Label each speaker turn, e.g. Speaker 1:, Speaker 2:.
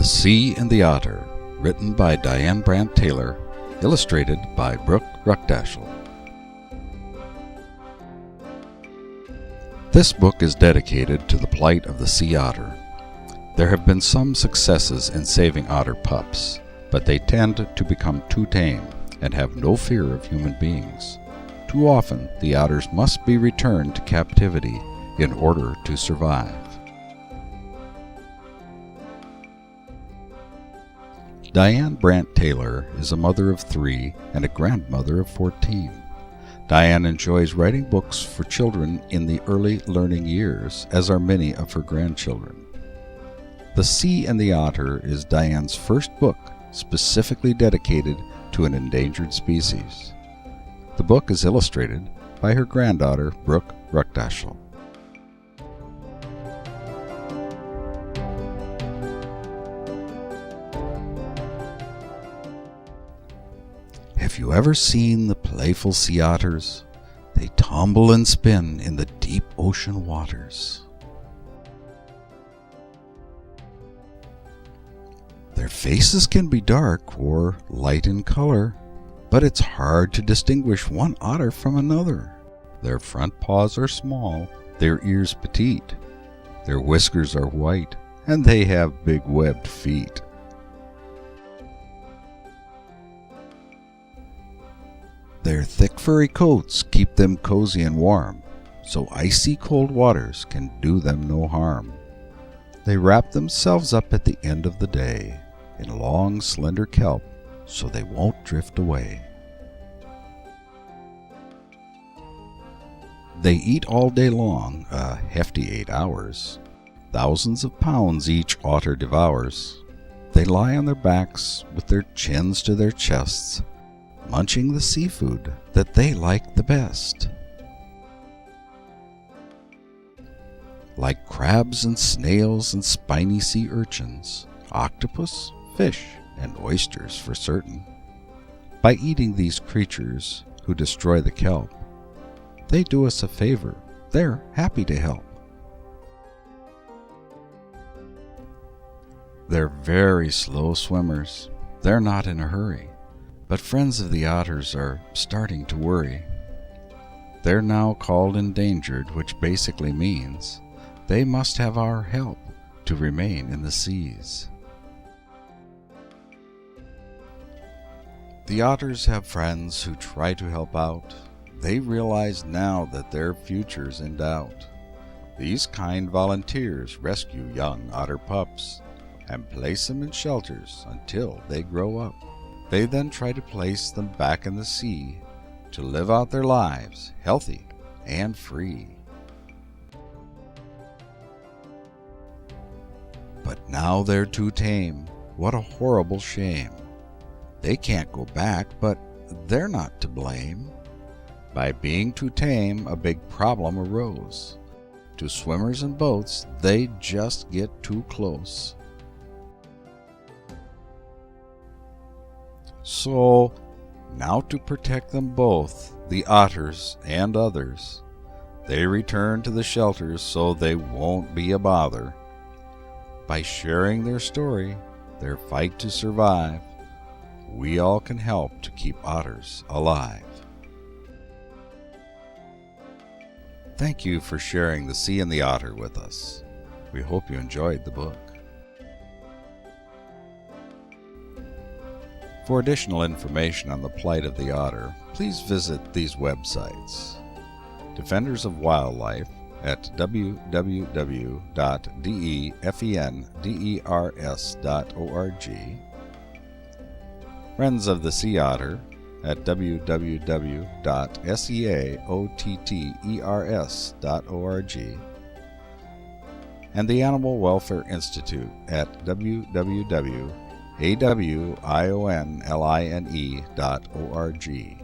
Speaker 1: The Sea and the Otter, written by Diane Brandt Taylor, illustrated by Brooke Ruckdashel. This book is dedicated to the plight of the sea otter. There have been some successes in saving otter pups, but they tend to become too tame and have no fear of human beings. Too often, the otters must be returned to captivity in order to survive. Diane Brandt Taylor is a mother of 3 and a grandmother of 14. Diane enjoys writing books for children in the early learning years, as are many of her grandchildren. The Sea and the Otter is Diane's first book specifically dedicated to an endangered species. The book is illustrated by her granddaughter, Brooke Ruckdashel. Have you ever seen the playful sea otters? They tumble and spin in the deep ocean waters. Their faces can be dark or light in color, but it's hard to distinguish one otter from another. Their front paws are small, their ears petite, their whiskers are white, and they have big webbed feet. Their thick furry coats keep them cozy and warm, so icy cold waters can do them no harm. They wrap themselves up at the end of the day in long slender kelp so they won't drift away. They eat all day long, a hefty 8 hours. Thousands of pounds each otter devours. They lie on their backs with their chins to their chests, munching the seafood that they like the best. Like crabs and snails and spiny sea urchins, octopus, fish, and oysters for certain. By eating these creatures who destroy the kelp, they do us a favor. They're happy to help. They're very slow swimmers. They're not in a hurry. But friends of the otters are starting to worry. They're now called endangered, which basically means they must have our help to remain in the seas. The otters have friends who try to help out. They realize now that their future's in doubt. These kind volunteers rescue young otter pups and place them in shelters until they grow up. They then try to place them back in the sea to live out their lives healthy and free. But now they're too tame. What a horrible shame. They can't go back, but they're not to blame. By being too tame, a big problem arose. To swimmers and boats, they just get too close. So, now to protect them both, the otters and others, they return to the shelters so they won't be a bother. By sharing their story, their fight to survive, we all can help to keep otters alive. Thank you for sharing The Sea and the Otter with us. We hope you enjoyed the book. For additional information on the plight of the otter, please visit these websites: Defenders of Wildlife at www.defenders.org, Friends of the Sea Otter at www.seaotters.org, and the Animal Welfare Institute at www.awionline.org.